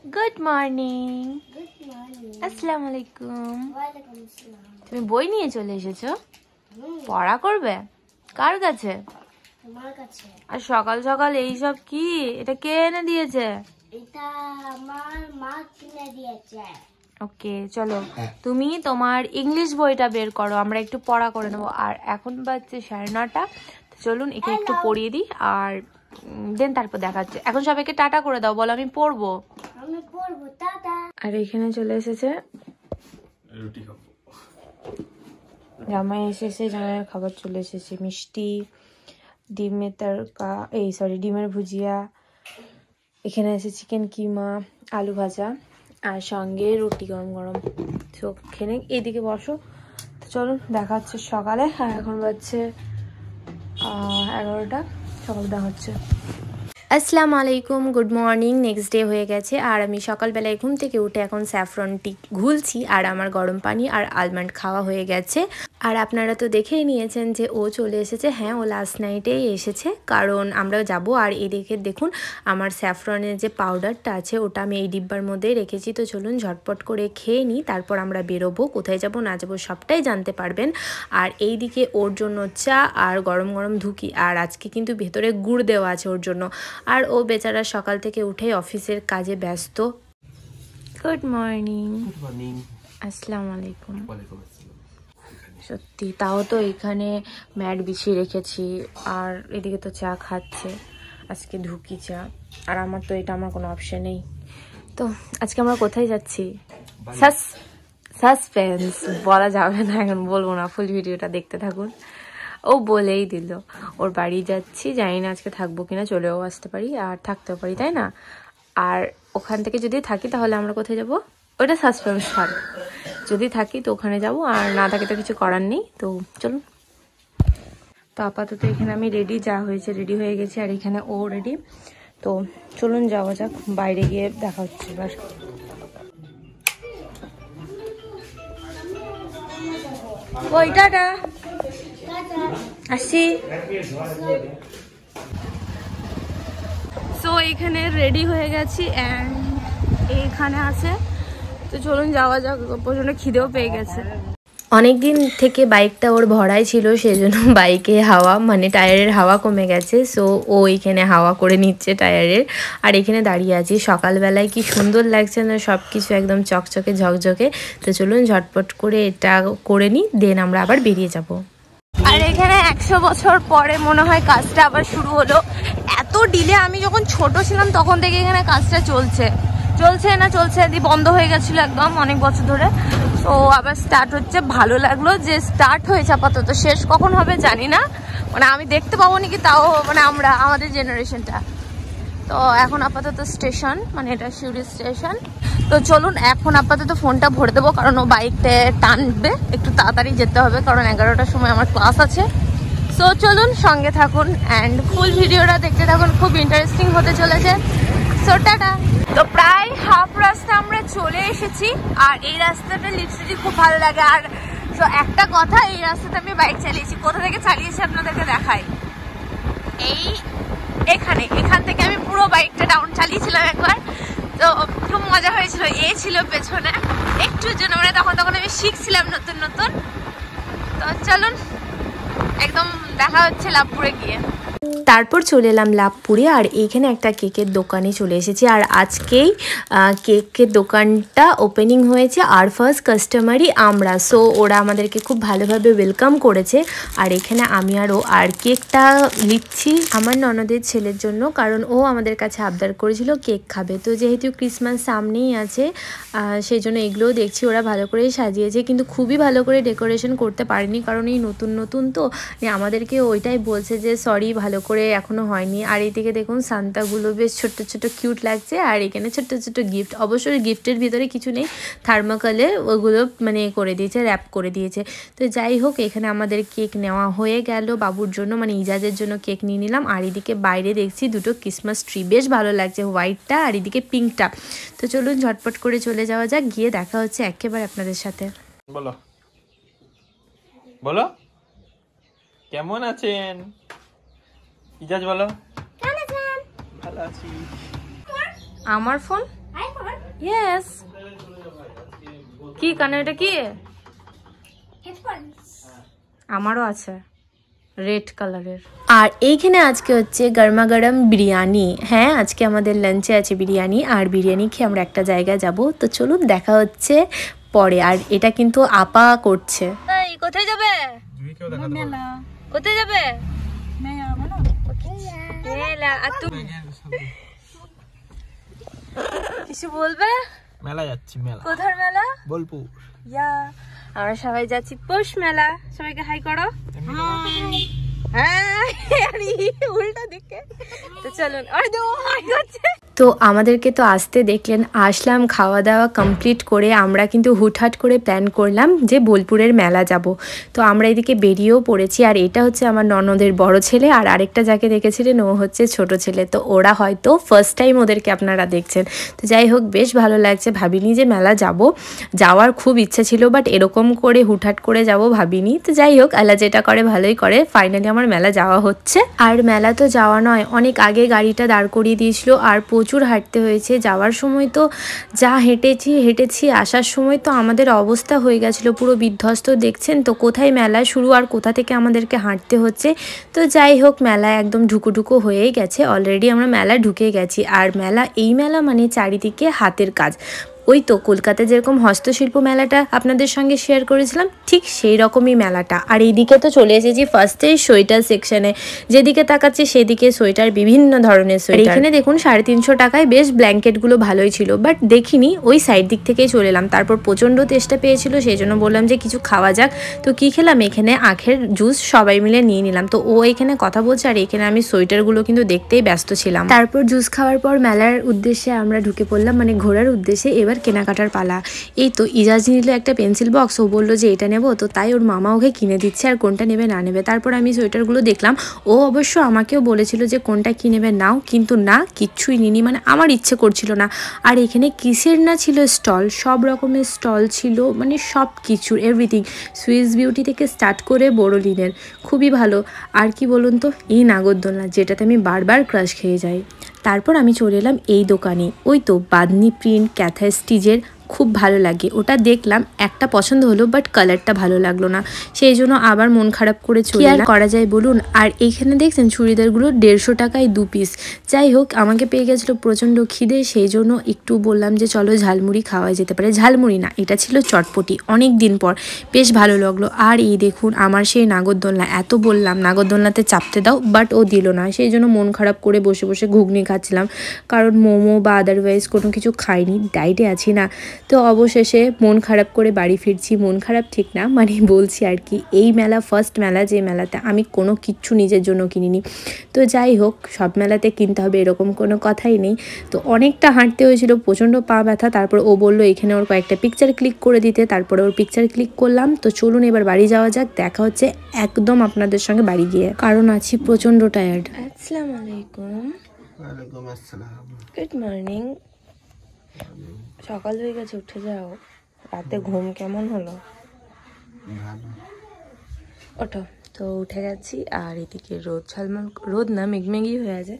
Good morning. আসসালামু আলাইকুম। তুমি বই নিয়ে চলে এসেছো? পড়া করবে? কার কাছে? তোমার কাছে। আর সকাল সকাল এইসব কি? এটা কে এনে দিয়েছে? এটা আমার মা কিনে দিয়েছে। ওকে, চলো তুমি তোমার ইংলিশ বইটা বের করো, আমরা একটু পড়া করে নেবো। আর এখন বাজছে 9:30। চলুন একে একটু পড়িয়ে দিই আর দেন তারপর দেখাচ্ছে। এখন সবাইকে টাটা করে দাও, বলো আমি পড়বো। আমি পড়বো, টাটা। আর এখানে চলে এসেছে রুটি খাবো। জামাই এসেছে, জামাইয়ের খাবার চলে এসেছে। মিষ্টি, ডিমের তরকা, ডিমের ভুজিয়া, এখানে আছে চিকেন কিমা, আলু ভাজা আর সঙ্গে রুটি গরম গরম। তো খেয়ে এইদিকে বসো। তো চলুন দেখা হচ্ছে সকালে। আর এখন বাজছে 11টা। সকাল দেখা হচ্ছে। আসসালামু আলাইকুম, গুড মর্নিং। নেক্সট ডে হয়ে গেছে আর আমি সকালবেলায় ঘুম থেকে উঠে এখন স্যাফরন টি ঘুলছি আর আমার গরম পানি আর আলমন্ড খাওয়া হয়ে গেছে। আর আপনারা তো দেখেই নিয়েছেন যে ও চলে এসেছে। হ্যাঁ, ও লাস্ট নাইটেই এসেছে, কারণ আমরা যাব। আর এই দেখুন আমার স্যাফরনের যে পাউডারটা আছে ওটা আমি এই ডিব্বার মধ্যেই রেখেছি। তো চলুন ঝটপট করে খেয়ে নিই, তারপর আমরা বেরোবো। কোথায় যাব না যাব সবটাই জানতে পারবেন। আর এই দিকে ওর জন্য চা আর গরম গরম ধুকি, আর আজকে কিন্তু ভেতরে গুড় দেওয়া আছে ওর জন্য। আর ও বেচারা সকাল থেকে উঠে অফিসের কাজে ব্যস্ত। Good morning. Good morning. আসসালামু আলাইকুম। ওয়ালাইকুম আসসালাম। সত্যি, তাও তো এখানে ম্যাট বিছিয়ে রেখেছি আর এদিকে তো চা খাচ্ছে, আজকে ধুকি চা। আর আমার তো এটা আমার কোনো অপশন নেই। তো আজকে আমরা কোথায় যাচ্ছি? সাসপেন্স বলা যাবে না, এখন বলবো না, ফুল ভিডিওটা দেখতে থাকুন। ও বলেই দিল ওর বাড়ি যাচ্ছি, জানি না আজকে থাকবো কিনা, চলেও আসতে পারি আর থাকতেও পারি, তাই না? আর ওখান থেকে যদি থাকি তাহলে আমরা কোথায় যাব ওটা সাসপেন্স থাক। যদি থাকি তো ওখানে যাব, আর না থাকি তো কিছু করার নেই। তো চলুন। তো আপাতত এখানে আমি রেডি, যা হয়েছে রেডি হয়ে গেছি, আর এখানে ও রেডি। তো চলুন যাওয়া যাক, বাইরে গিয়ে দেখা হচ্ছে এবার। ওইটাটা আসি। সো এখানে রেডি হয়ে গেছি অ্যান্ড এইখানে আছে। তো চলুন যাওয়া যাক, প্রচন্ড খিদেও পেয়ে গেছে। অনেকদিন থেকে বাইকটা ওর ভরাই ছিল, সেই জন্য বাইকে হাওয়া মানে টায়ারের হাওয়া কমে গেছে। সো ও এখানে হাওয়া করে নিচ্ছে টায়ারের। আর এখানে দাঁড়িয়ে আছি, সকালবেলায় কি সুন্দর লাগছে না, সব কিছু একদম চকচকে ঝকঝকে। তো চলুন ঝটপট করে এটা করে নিই, দেন আমরা আবার বেরিয়ে যাব। আর এখানে 100 বছর পরে মনে হয় কাজটা আবার শুরু হলো। এত ডিলে, আমি যখন ছোট ছিলাম তখন থেকে এখানে কাজটা চলছে বন্ধ হয়ে গেছিল একদম অনেক বছর ধরে। তো আবার স্টার্ট হচ্ছে, ভালো লাগলো যে স্টার্ট হয়েছে। আপাতত শেষ কখন হবে জানি না, মানে আমি দেখতে পাবো নাকি তাও, মানে আমাদের জেনারেশনটা। তো এখন আপাতত স্টেশন, মানে এটা শিউরি স্টেশন। তো চলুন এখন আপাতত ফোনটা ভরে দেবো, কারণ ও বাইকটা টানবে, একটু তাড়াতাড়ি যেতে হবে, কারণ 11টার সময় আমার ক্লাস আছে। সো চলুন সঙ্গে থাকুন অ্যান্ড ফুল ভিডিওটা দেখতে থাকুন, খুব ইন্টারেস্টিং হতে চলেছে। So tata. তো প্রায় হাফ রাস্তা আমরা চলে এসেছি, আর এই রাস্তাটা লিটারালি খুব ভালো লাগে। আর তো একটা কথা, এই রাস্তাতে আমি বাইক চালিয়েছি, কোথা থেকে চালিয়েছি আপনাদেরকে দেখাই। এখান থেকে আমি পুরো বাইকটা ডাউন চালিয়েছিলাম একবার। তো খুব মজা হয়েছিল। ছিল পেছনে একটুর জন্য, মানে তখন আমি শিখছিলাম নতুন। তো চলুন একদম দেখা হচ্ছে লাভপুরে গিয়ে। তারপর চলে এলাম লাভপুরে, আর এইখানে একটা কেকের দোকানে চলে এসেছি। আর আজকেই কেকের দোকানটা ওপেনিং হয়েছে, আর ফার্স্ট কাস্টমারই আমরা। সো ওরা আমাদেরকে খুব ভালোভাবে ওয়েলকাম করেছে। আর এখানে আমি আর ও আর কেকটা লিখছি আমার ননদের ছেলের জন্য, কারণ ও আমাদের কাছে আবদার করেছিল কেক খাবে। তো যেহেতু ক্রিসমাস সামনেই আছে, সেই জন্য এগুলোও দেখছি ওরা ভালো করেই সাজিয়েছে, কিন্তু খুবই ভালো করে ডেকোরেশন করতে পারেনি, কারণ এই নতুন তো আমাদেরকে ওইটাই বলছে যে সরি ভালো করে এখনো হয়নি। আর এইদিকে দেখুন সান্তাগুলো বেশ ছোট্ট কিউট লাগছে। আর এখানে ছোট্ট গিফট, অবশ্যই গিফটের ভিতরে কিছু নেই, থার্মোকলে ওগুলো মানে করে দিয়েছে, র্যাপ করে দিয়েছে। তো যাই হোক, এখানে আমাদের কেক নেওয়া হয়ে গেল বাবুর জন্য, মানে ইজাজের জন্য কেক নিয়ে নিলাম। আর এদিকে বাইরে দেখছি দুটো ক্রিসমাস ট্রি, বেশ ভালো লাগছে, হোয়াইটটা আর এদিকে পিঙ্কটা। তো চলুন ঝটপট করে চলে যাওয়া যাক, গিয়ে দেখা হচ্ছে একেবারে আপনাদের সাথে। বলো বলো কেমন আছেন ইজাজ, বলো। কেমন আছেন? ভালো আছি। আমার ফোন ইয়েস। কি কানে এটা কি? আমারও আছে রেড কালারের। আর এইখানে আজকে হচ্ছে গরমা গরম বিরিয়ানি। হ্যাঁ, আজকে আমাদের লাঞ্চে আছে বিরিয়ানি, আর বিরিয়ানি খেয়ে আমরা একটা জায়গায় যাব। তো চলুন দেখা হচ্ছে পরে। আর এটা কিন্তু আপা করছে। কোথায় যাবে? কোথায় যাবে? কিছু বলবে? মেলা যাচ্ছি। মেলা কোথার মেলা? বোলপুর। আমরা সবাই যাচ্ছি পৌষ মেলা। সবাইকে হাই করো। উল্টা দিকে। তো চলুন। তো আমাদেরকে তো আসতে দেখলেন, আসলাম, খাওয়া দাওয়া কমপ্লিট করে আমরা কিন্তু হুটহাট করে প্ল্যান করলাম যে বোলপুরের মেলা যাব। তো আমরা এদিকে বেরিয়েও পড়েছি। আর এটা হচ্ছে আমার ননদের বড় ছেলে, আর আরেকটা যাকে দেখেছিলেন ও হচ্ছে ছোট ছেলে। তো ওরা হয়তো ফার্স্ট টাইম ওদেরকে আপনারা দেখছেন। তো যাই হোক, বেশ ভালো লাগছে। ভাবিনি যে মেলা যাব, যাওয়ার খুব ইচ্ছা ছিল, বাট এরকম করে হুটহাট করে যাব ভাবিনি। তো যাই হোক, আল্লাহ যেটা করে ভালোই করে। ফাইনালি আমার মেলা যাওয়া হচ্ছে। আর মেলা তো যাওয়া নয়, অনেক আগে গাড়িটা দাঁড় করিয়ে দিয়েছিল, আর প্রচুর হাঁটতে হয়েছে। যাওয়ার সময় তো যা হেঁটেছি, আসার সময় তো আমাদের অবস্থা হয়ে গেছিলো পুরো বিধ্বস্ত। দেখছেন তো কোথায় মেলা শুরু আর কোথা থেকে আমাদেরকে হাঁটতে হচ্ছে। তো যাই হোক, মেলা একদম ঢুকো হয়েই গেছে। অলরেডি আমরা মেলা ঢুকে গেছি। আর এই মেলা মানে চারিদিকে হাতের কাজ। ওই তো কলকাতায় যেরকম হস্তশিল্প মেলাটা আপনাদের সঙ্গে শেয়ার করেছিলাম, ঠিক সেই রকমই মেলাটা। আর এইদিকে তো চলে এসেছি ফার্স্টেই সোয়েটার সেকশনে। যেদিকে তাকাচ্ছি সেদিকে সোয়েটার, বিভিন্ন ধরনের সোয়েটার। এখানে দেখুন 350 টাকায় বেশ ব্ল্যাঙ্কেটগুলো ভালোই ছিল, বাট দেখিনি, ওই সাইড দিক থেকেই চলে এলাম। তারপর প্রচণ্ড তেষ্টা পেয়েছিল, সেই জন্য বললাম যে কিছু খাওয়া যাক। তো কি খেলাম, এখানে আখের জুস সবাই মিলে নিয়ে নিলাম। তো ও এখানে কথা বলছে, আর এখানে আমি সোয়েটারগুলো কিন্তু দেখতেই ব্যস্ত ছিলাম। তারপর জুস খাওয়ার পর মেলার উদ্দেশ্যে আমরা ঢুকে পড়লাম, মানে ঘোরার উদ্দেশ্যে। এবার কেনাকাটার পালা। এই তো ইজাজ নিল একটা পেন্সিল বক্স, ও বললো যে এটা নেবো। তো তাই ওর মামা ওকে কিনে দিচ্ছে, আর কোনটা নেবে না নেবে। তারপর আমি সোয়েটারগুলো দেখলাম, ও অবশ্য আমাকেও বলেছিল যে কোনটা কি নেবে নাও, কিন্তু না, কিচ্ছুই নিনি, মানে আমার ইচ্ছে করছিল না। আর এখানে কিসের না ছিল স্টল, সব রকমের স্টল ছিল, মানে সব কিছুর, এভরিথিং, সুইস বিউটি থেকে স্টার্ট করে বোরোলিনের, খুবই ভালো। আর কি বলুন তো, এই নাগরদোলনা, যেটাতে আমি বারবার ক্রাশ খেয়ে যাই। তারপর আমি চলে এলাম এই দোকানে, ওই তো বাঁধনি প্রিন্ট ক্যাথা স্টিচের, খুব ভালো লাগে। ওটা দেখলাম, একটা পছন্দ হলো, বাট কালারটা ভালো লাগলো না, সেই জন্য আবার মন খারাপ করে চলে আর করা যায় বলুন। আর এইখানে দেখছেন চুড়িদারগুলো 150 টাকায় 2 পিস। যাই হোক, আমাকে পেয়ে গেছিলো প্রচণ্ড খিদে, সেই জন্য একটু বললাম যে চলো ঝালমুড়ি খাওয়া যেতে পারে। ঝালমুড়ি না, এটা ছিল চটপটি, অনেক দিন পর, বেশ ভালো লাগলো। আর এই দেখুন আমার সেই নাগরদোলনা, এত বললাম নাগরদোলনাতে চাপতে দাও, বাট ও দিল না, সেই জন্য মন খারাপ করে বসে বসে ঘুগনি খাচ্ছিলাম, কারণ মোমো বা আদারওয়াইজ কোনো কিছু খাইনি, ডায়েটে আছি না। তো অবশেষে মন খারাপ করে বাড়ি ফিরছি। মন খারাপ ঠিক না, মানে বলছি আর কি, এই মেলা ফার্স্ট মেলা যে মেলাতে আমি কোনো কিচ্ছু নিজের জন্য কিনিনি। তো যাই হোক, সব মেলাতে কিনতে হবে এরকম কোনো কথাই নেই। তো অনেকটা হাঁটতে হয়েছিল, প্রচণ্ড পা ব্যথা। তারপর ও বললো এখানে ওর কয়েকটা পিকচার ক্লিক করে দিতে, তারপরে ওর পিকচার ক্লিক করলাম। তো চলুন এবার বাড়ি যাওয়া যাক, দেখা হচ্ছে একদম আপনাদের সঙ্গে বাড়ি গিয়ে, কারণ আছি প্রচণ্ড টায়ার্ড। আসসালামু আলাইকুম। ওয়ালাইকুম আসসালাম। Good morning. সকাল হয়ে গেছে, উঠে যাও। রাতে ঘুম কেমন হলো? ওঠো। তো উঠে গেছি, আর এদিকে রোদ ঝালমাল, রোদ না, মেঘমেঘই হয়ে আছে।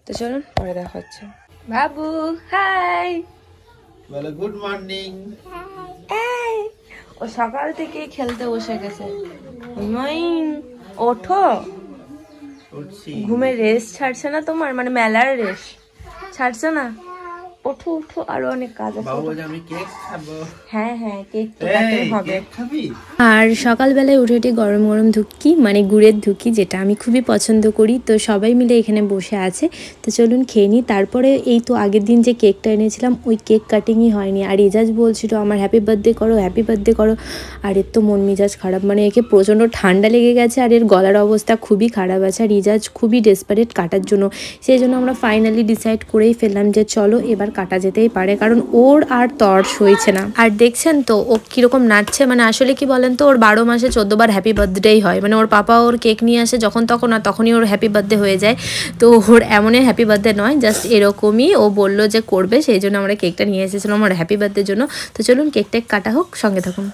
তো চলুন পরে দেখা হচ্ছে। বাবু হাই, বলো গুড মর্নিং। ও সকাল থেকে খেলতে বসে গেছে। ওঠো, ঘুমের রেস্ট ছাড়ছে না তোমার, মানে মেলার রেস্ট ছাড়ছে না। ওঠো ওঠো, আরো অনেক কাজ আছে। হ্যাঁ হ্যাঁ, কেক তো কাটতে হবে। আর সকালবেলায় উঠে উঠে গরম গরম ধুকি, মানে গুড়ের ধুকি, যেটা আমি খুবই পছন্দ করি। তো সবাই মিলে এখানে বসে আছে, তো চলুন খেয়ে নিই। তারপরে এই তো আগের দিন যে কেকটা এনেছিলাম, ওই কেক কাটিংই হয়নি। আর ইজাজ বলছিল আমার হ্যাপি বার্থডে করো, হ্যাপি বার্থডে করো। আর এর তো মন মেজাজ খারাপ, মানে একে প্রচণ্ড ঠান্ডা লেগে গেছে, আর এর গলার অবস্থা খুবই খারাপ আছে। আর ইজাজ খুবই ডেসপারেট কাটার জন্য, সেই জন্য আমরা ফাইনালি ডিসাইড করেই ফেললাম যে চলো এবার কাটা যেতেই পারে, কারণ ওর আর তর সইছে না। আর দেখছেন তো ও কিরকম নাচছে, মানে আসলে কি বলেন তো, ওর 12 মাসে 14 বার হ্যাপি বার্থডেই হয়, মানে ওর পাপা ওর কেক নিয়ে আসে যখন তখন, আর তখনই ওর হ্যাপি বার্থডে হয়ে যায়। তো ওর এমনই হ্যাপি বার্থডে নয়, জাস্ট এরকমই ও বললো যে করবে, সেই জন্য আমরা কেকটা নিয়ে এসেছিলাম আমার হ্যাপি বার্থডের জন্য। তো চলুন কেকটা কাটা হোক, সঙ্গে থাকুন।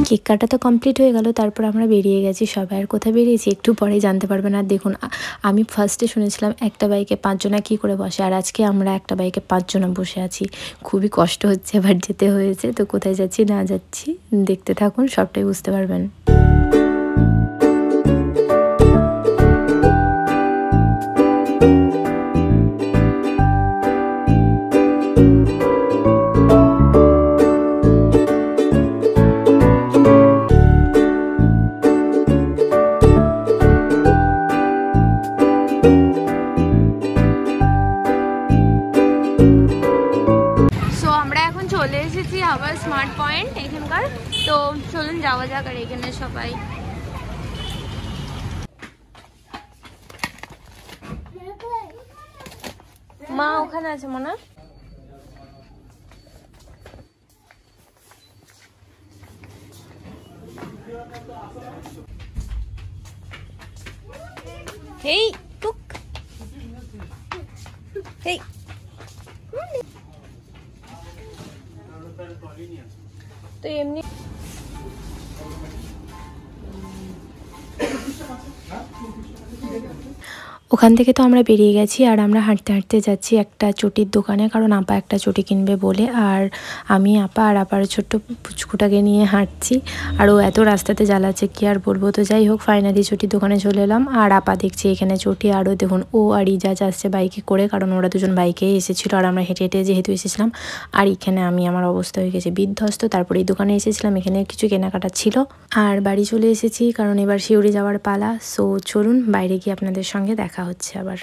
কেক কাটা তো কমপ্লিট হয়ে গেল, তারপর আমরা বেরিয়ে গেছি সবাই। আর কোথায় বেরিয়েছি একটু পরেই জানতে পারবেন। আর দেখুন, আমি ফার্স্টে শুনেছিলাম একটা বাইকে 5 জনা কী করে বসে, আর আজকে আমরা একটা বাইকে 5 জনা বসে আছি। খুবই কষ্ট হচ্ছে, আবার যেতে হয়েছে। তো কোথায় যাচ্ছি না যাচ্ছি দেখতে থাকুন, সবটাই বুঝতে পারবেন। চলে এসেছি আবার স্মার্ট পয়েন্ট এখানকার। তো চলুন যাওয়া যাক। আর এখানে সবাই মা ওখানে আছে মনে হয়। হেই টুক হেই তো এমনি ওখান থেকে তো আমরা বেরিয়ে গেছি। আর আমরা হাঁটতে হাঁটতে যাচ্ছি একটা চটির দোকানে, কারণ আপা একটা চটি কিনবে বলে। আর আমি আপা আর আপার ছোট্ট পুচকুটাকে নিয়ে হাঁটছি। আর ও এত রাস্তাতে জ্বালাচ্ছে কি আর বলবো। তো যাই হোক, ফাইনালি চটির দোকানে চলে এলাম। আর আপা দেখছি এখানে চটি। আরও দেখুন, ও আর ইজাজ আসছে বাইকে করে, কারণ ওরা দুজন বাইকেই এসেছিলো আর আমরা হেঁটে হেঁটে যেহেতু এসেছিলাম। আর এখানে আমার অবস্থা হয়ে গেছে বিধ্বস্ত। তারপরে এই দোকানে এসেছিলাম, এখানে কিছু কেনাকাটা ছিল। আর বাড়ি চলে এসেছি, কারণ এবার শিউরি যাওয়ার পালা। সো চলুন বাইরে গিয়ে আপনাদের সঙ্গে দেখা হচ্ছে আবার।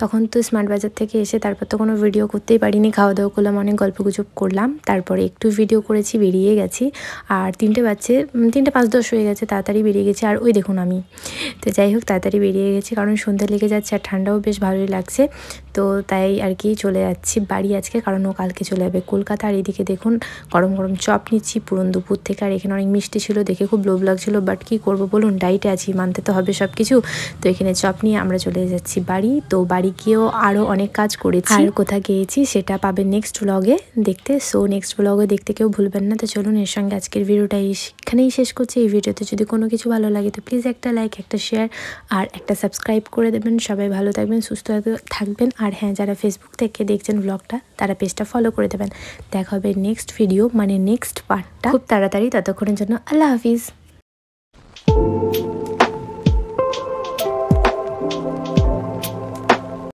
তখন তো স্মার্ট বাজার থেকে এসে তারপর তো কোনো ভিডিও করতেই পারিনি, খাওয়া দাওয়া করলাম, অনেক গল্পগুজব করলাম, তারপরে একটু ভিডিও করেছি, বেরিয়ে গেছি। আর 3টে বাজছে, 3টে 5-10 হয়ে গেছে, তাড়াতাড়ি বেরিয়ে গেছি। আর ওই দেখুন আমি, তো যাই হোক তাড়াতাড়ি বেরিয়ে গেছি, কারণ সন্ধ্যা লেগে যাচ্ছে আর ঠান্ডাও বেশ ভালোই লাগছে। তো তাই আর কি চলে যাচ্ছি বাড়ি আজকে, কারণ ও কালকে চলে যাবে কলকাতা। আর এদিকে দেখুন গরম গরম চপ নিচ্ছি পুরন দুপুর থেকে। আর এখানে অনেক মিষ্টি ছিল, দেখে খুব লোভ লাগছিল, বাট কী করবো বলুন, ডাইটে আছি, মানতে তো হবে সব কিছু। তো এখানে চপ নিয়ে আমরা চলে যাচ্ছি বাড়ি। তো বাড়ি গিয়েও আরও অনেক কাজ করেছি, আর কোথায় গিয়েছি সেটা পাবেন নেক্সট ব্লগে দেখতে। সো নেক্সট ব্লগে দেখতে কেউ ভুলবেন না। তো চলুন এর সঙ্গে আজকের ভিডিওটা এখানেই শেষ করছি। এই ভিডিওতে যদি কোনো কিছু ভালো লাগে তো প্লিজ একটা লাইক, একটা শেয়ার আর একটা সাবস্ক্রাইব করে দেবেন। সবাই ভালো থাকবেন, সুস্থ থাকবেন। আর হ্যাঁ, যারা ফেসবুক থেকে দেখছেন ব্লগটা তারা পেজটা ফলো করে দেবেন। দেখা হবে নেক্সট ভিডিও, মানে নেক্সট পার্টটা খুব তাড়াতাড়ি। ততক্ষণের জন্য আল্লাহ হাফিজ।